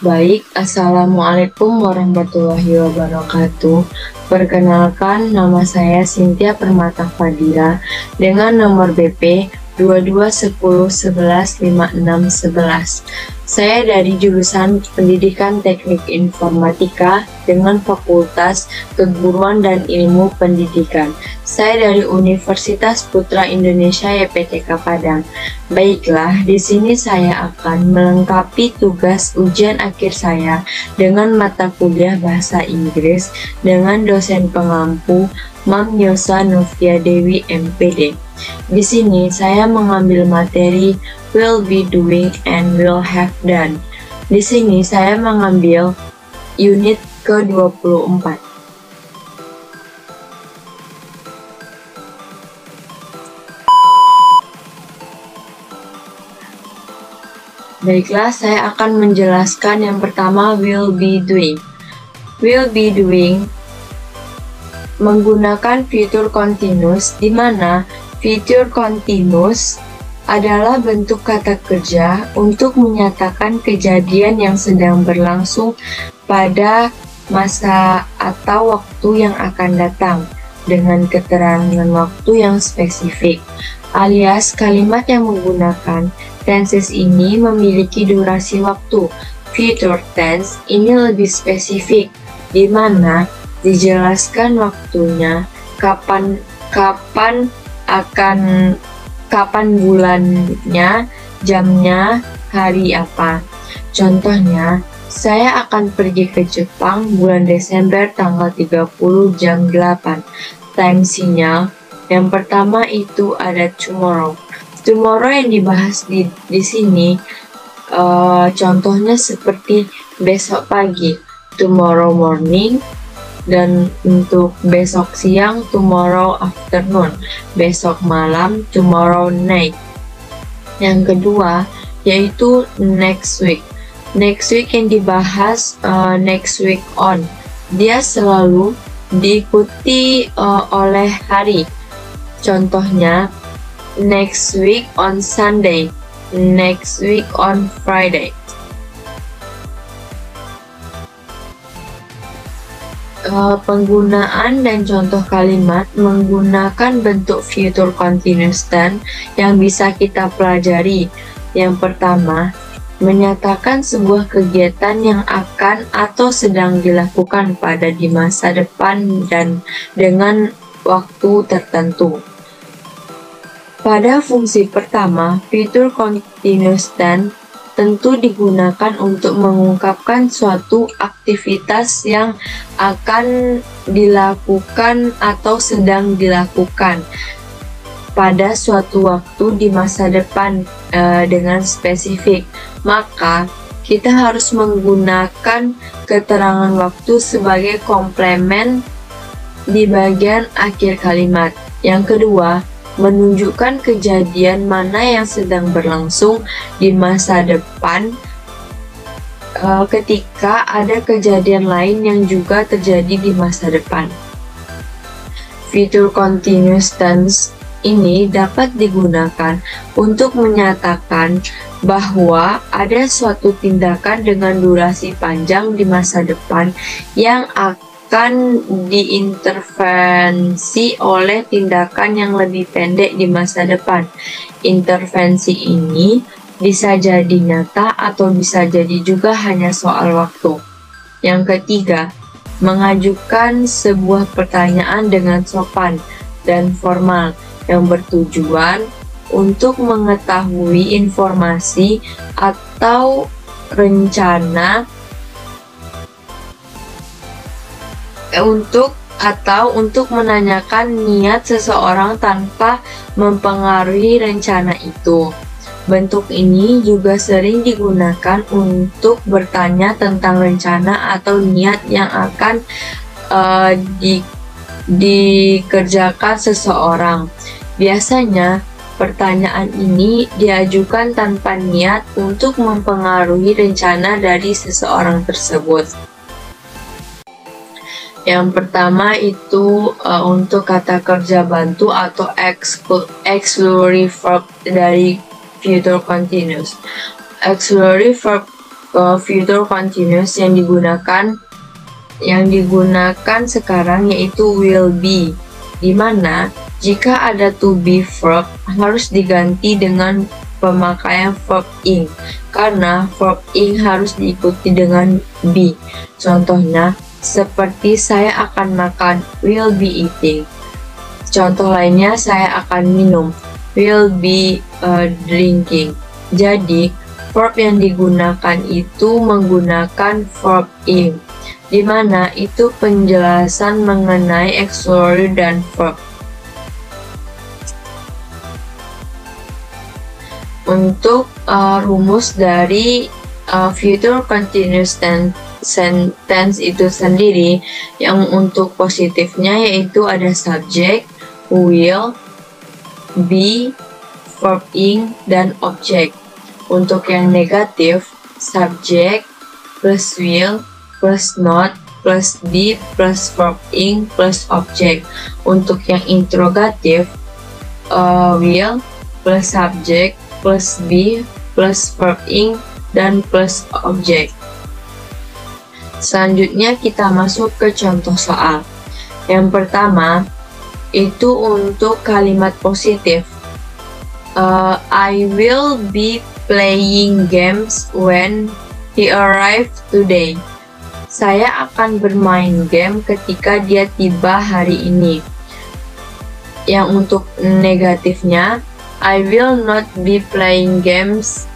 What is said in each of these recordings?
Baik, Assalamualaikum warahmatullahi wabarakatuh. Perkenalkan, nama saya Cynthia Permata Fadila dengan nomor BP 2210115611. Saya dari jurusan Pendidikan Teknik Informatika dengan Fakultas Keguruan dan Ilmu Pendidikan. Saya dari Universitas Putra Indonesia YPTK Padang. Baiklah, di sini saya akan melengkapi tugas ujian akhir saya dengan mata kuliah Bahasa Inggris dengan dosen pengampu Mam Yosa Novia Dewi MPD. Di sini saya mengambil materi will be doing and will have done. Di sini saya mengambil unit ke-24. Baiklah, saya akan menjelaskan yang pertama will be doing. Will be doing menggunakan future continuous, di mana future continuous adalah bentuk kata kerja untuk menyatakan kejadian yang sedang berlangsung pada masa atau waktu yang akan datang dengan keterangan waktu yang spesifik, alias kalimat yang menggunakan tenses ini memiliki durasi waktu. Future tense ini lebih spesifik, di mana dijelaskan waktunya, kapan bulannya, jamnya, hari apa. Contohnya, saya akan pergi ke Jepang bulan Desember tanggal 30 jam 8. Time sinyal yang pertama itu ada tomorrow. Tomorrow yang dibahas di sini contohnya seperti besok pagi, tomorrow morning, dan untuk besok siang, tomorrow afternoon, besok malam, tomorrow night. Yang kedua yaitu next week. Next week yang dibahas next week on, dia selalu diikuti oleh hari. Contohnya next week on Sunday, next week on Friday. Penggunaan dan contoh kalimat menggunakan bentuk future continuous tense yang bisa kita pelajari. Yang pertama, menyatakan sebuah kegiatan yang akan atau sedang dilakukan di masa depan dan dengan waktu tertentu. Pada fungsi pertama, future continuous tense tentu digunakan untuk mengungkapkan suatu aktivitas yang akan dilakukan atau sedang dilakukan pada suatu waktu di masa depan dengan spesifik. Maka kita harus menggunakan keterangan waktu sebagai komplement di bagian akhir kalimat. Yang kedua, menunjukkan kejadian mana yang sedang berlangsung di masa depan ketika ada kejadian lain yang juga terjadi di masa depan. Future continuous tense ini dapat digunakan untuk menyatakan bahwa ada suatu tindakan dengan durasi panjang di masa depan yang akan diintervensi oleh tindakan yang lebih pendek di masa depan. Intervensi ini bisa jadi nyata atau bisa jadi juga hanya soal waktu. Yang ketiga, mengajukan sebuah pertanyaan dengan sopan dan formal yang bertujuan untuk mengetahui informasi atau rencana untuk menanyakan niat seseorang tanpa mempengaruhi rencana itu. Bentuk ini juga sering digunakan untuk bertanya tentang rencana atau niat yang akan dikerjakan seseorang. Biasanya pertanyaan ini diajukan tanpa niat untuk mempengaruhi rencana dari seseorang tersebut. Yang pertama itu untuk kata kerja bantu atau auxiliary verb dari future continuous. Auxiliary verb future continuous yang digunakan sekarang yaitu will be, dimana jika ada to be verb harus diganti dengan pemakaian verb ing, karena verb ing harus diikuti dengan be. Contohnya seperti saya akan makan, will be eating. Contoh lainnya, saya akan minum, will be drinking. Jadi verb yang digunakan itu menggunakan verb ing, dimana itu penjelasan mengenai auxiliary dan verb. Untuk rumus dari future continuous sentence itu sendiri, yang untuk positifnya yaitu ada subject, will, be, verb ing, dan object. Untuk yang negatif, subject plus will plus not plus be plus verb ing plus object. Untuk yang interrogatif, will plus subject plus be plus verb ing dan plus object. Selanjutnya kita masuk ke contoh soal. Yang pertama itu untuk kalimat positif. I will be playing games when he arrived today. Saya akan bermain game ketika dia tiba hari ini. Yang untuk negatifnya, I will not be playing games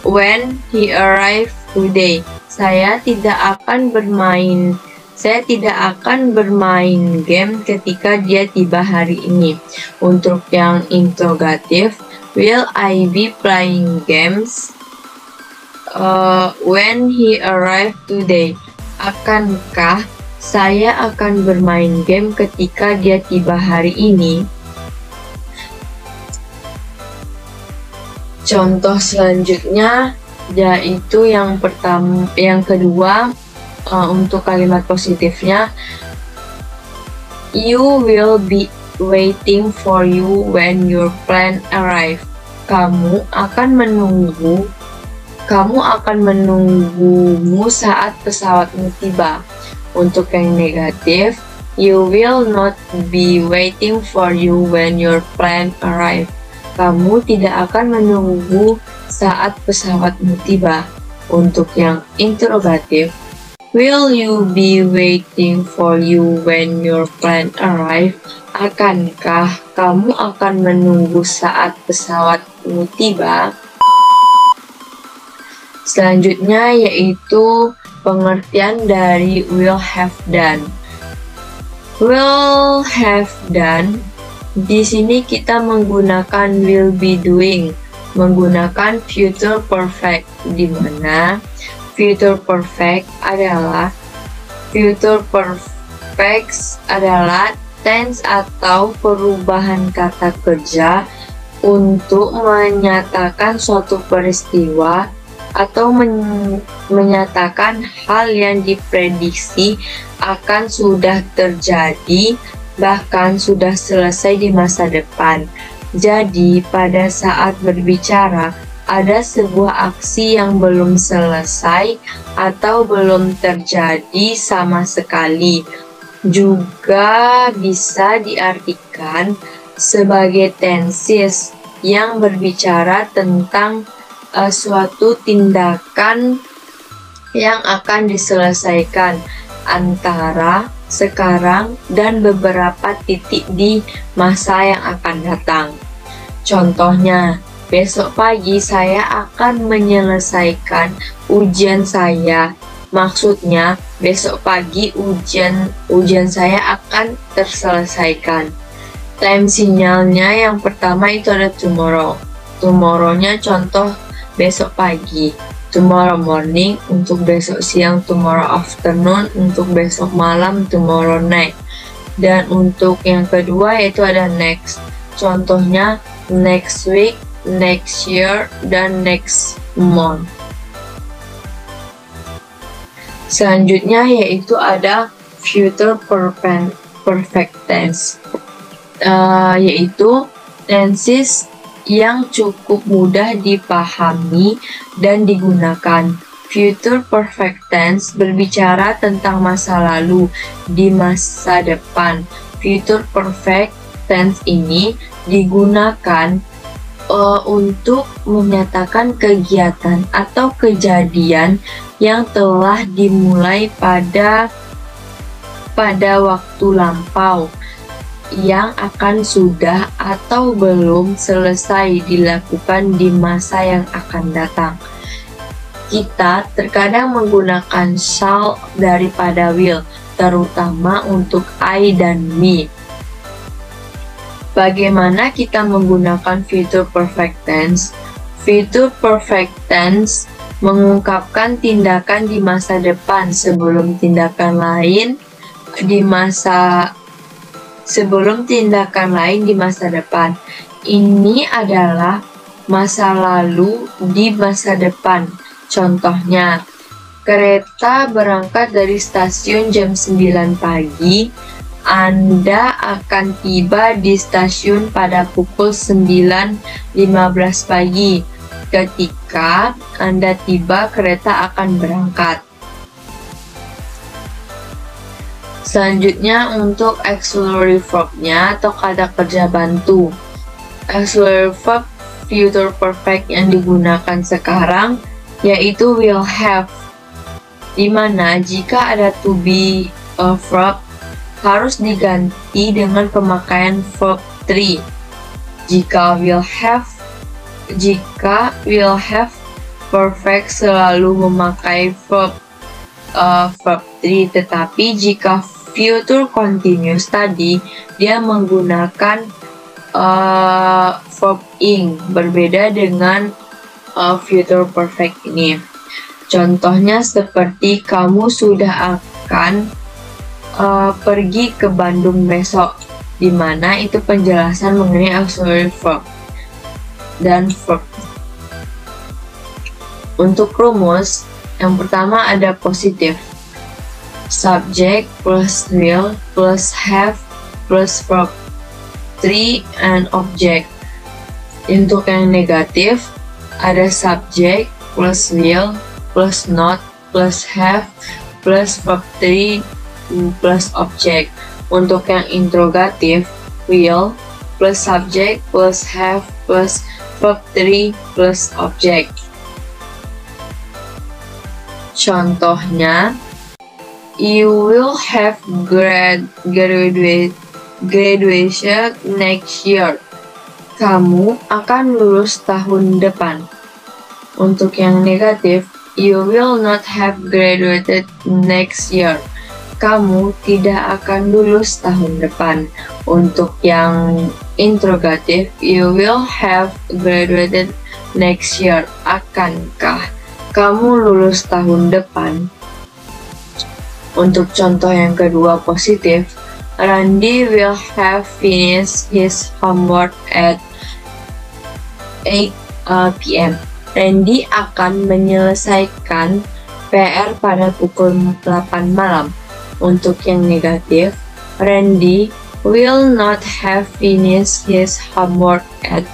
when he arrived today. Saya tidak akan bermain game ketika dia tiba hari ini. Untuk yang interrogatif, will I be playing games when he arrived today? Akankah saya akan bermain game ketika dia tiba hari ini? Contoh selanjutnya yaitu yang kedua, untuk kalimat positifnya, you will be waiting for you when your plane arrive. Kamu akan menunggumu saat pesawatmu tiba. Untuk yang negatif, you will not be waiting for you when your plane arrive. Kamu tidak akan menunggu saat pesawatmu tiba. Untuk yang interrogatif, will you be waiting for you when your plane arrive? Akankah kamu akan menunggu saat pesawatmu tiba? Selanjutnya yaitu pengertian dari will have done. Will have done, di sini kita menggunakan will be doing, menggunakan future perfect, di mana future perfect adalah tense atau perubahan kata kerja untuk menyatakan suatu peristiwa atau menyatakan hal yang diprediksi akan sudah terjadi, bahkan sudah selesai di masa depan. Jadi pada saat berbicara ada sebuah aksi yang belum selesai atau belum terjadi sama sekali. Juga bisa diartikan sebagai tenses yang berbicara tentang suatu tindakan yang akan diselesaikan antara sekarang dan beberapa titik di masa yang akan datang. Contohnya, besok pagi saya akan menyelesaikan ujian saya. Maksudnya, besok pagi ujian saya akan terselesaikan. Time sinyalnya yang pertama itu ada tomorrow. Tomorrow-nya contoh besok pagi. Tomorrow morning untuk besok siang, tomorrow afternoon untuk besok malam, tomorrow night. Dan untuk yang kedua yaitu ada next. Contohnya next week, next year, dan next month. Selanjutnya yaitu ada future perfect tense, yaitu tenses yang cukup mudah dipahami dan digunakan. Future perfect tense berbicara tentang masa lalu di masa depan. Future perfect tense ini digunakan untuk menyatakan kegiatan atau kejadian yang telah dimulai pada waktu lampau, yang akan sudah atau belum selesai dilakukan di masa yang akan datang. Kita terkadang menggunakan shall daripada will, terutama untuk I dan me. Bagaimana kita menggunakan future perfect tense? Future perfect tense mengungkapkan tindakan di masa depan sebelum tindakan lain di masa depan. Ini adalah masa lalu di masa depan. Contohnya, kereta berangkat dari stasiun jam 9 pagi. Anda akan tiba di stasiun pada pukul 9.15 pagi. Ketika Anda tiba, kereta akan berangkat. Selanjutnya untuk auxiliary verb-nya atau kata kerja bantu. Auxiliary verb future perfect yang digunakan sekarang yaitu will have, dimana jika ada to be verb harus diganti dengan pemakaian verb 3. Jika will have perfect selalu memakai verb 3, tetapi jika future continuous tadi dia menggunakan verb ing, berbeda dengan future perfect ini. Contohnya seperti kamu sudah akan pergi ke Bandung besok, dimana itu penjelasan mengenai auxiliary verb dan verb. Untuk rumus, yang pertama ada positif. Subject plus will plus have plus verb 3 and object. Untuk yang negatif, ada subject plus will plus not plus have plus verb 3 plus object. Untuk yang interrogatif, will plus subject plus have plus verb 3 plus object. Contohnya, you will have graduation next year. Kamu akan lulus tahun depan. Untuk yang negatif, you will not have graduated next year. Kamu tidak akan lulus tahun depan. Untuk yang interrogatif, you will have graduated next year. Akankah kamu lulus tahun depan? Untuk contoh yang kedua positif, Randy will have finished his homework at 8 p.m. Randy akan menyelesaikan PR pada pukul 8 malam. Untuk yang negatif, Randy will not have finished his homework at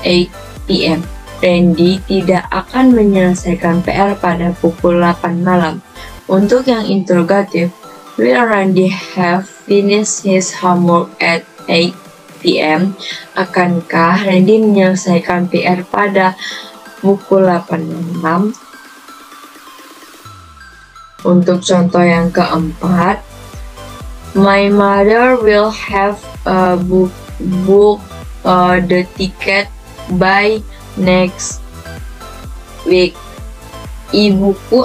8 p.m. Randy tidak akan menyelesaikan PR pada pukul 8 malam. Untuk yang interrogatif, will Randy have finished his homework at 8 p.m.? Akankah Randy menyelesaikan PR pada pukul 8 malam? Untuk contoh yang keempat, my mother will have book the ticket by next week. Ibuku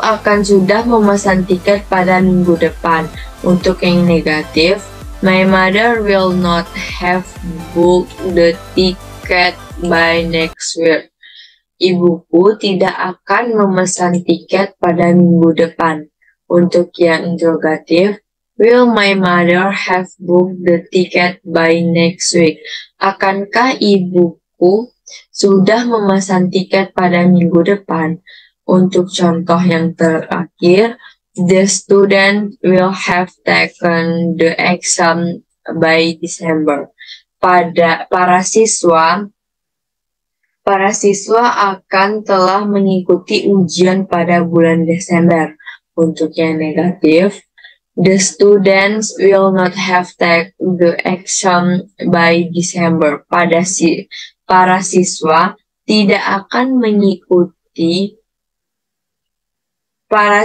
akan sudah memesan tiket pada minggu depan. Untuk yang negatif, my mother will not have booked the ticket by next week. Ibuku tidak akan memesan tiket pada minggu depan. Untuk yang interrogatif, will my mother have booked the ticket by next week? Akankah ibuku sudah memesan tiket pada minggu depan? Untuk contoh yang terakhir, the student will have taken the exam by December. para siswa akan telah mengikuti ujian pada bulan Desember. Untuk yang negatif, the students will not have take the exam by December. Para siswa tidak akan mengikuti para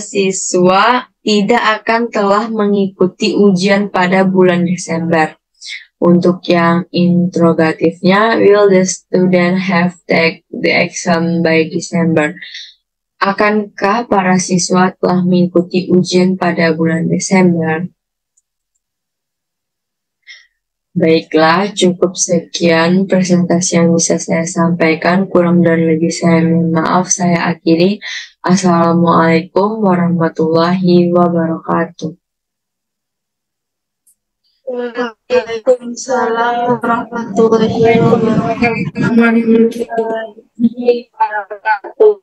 siswa tidak akan telah mengikuti ujian pada bulan Desember. Untuk yang interrogatifnya, will the student have take the exam by December? Akankah para siswa telah mengikuti ujian pada bulan Desember? Baiklah, cukup sekian presentasi yang bisa saya sampaikan. Kurang dan lebih saya mohon maaf. Saya akhiri. Assalamualaikum warahmatullahi wabarakatuh. Waalaikumsalam warahmatullahi wabarakatuh.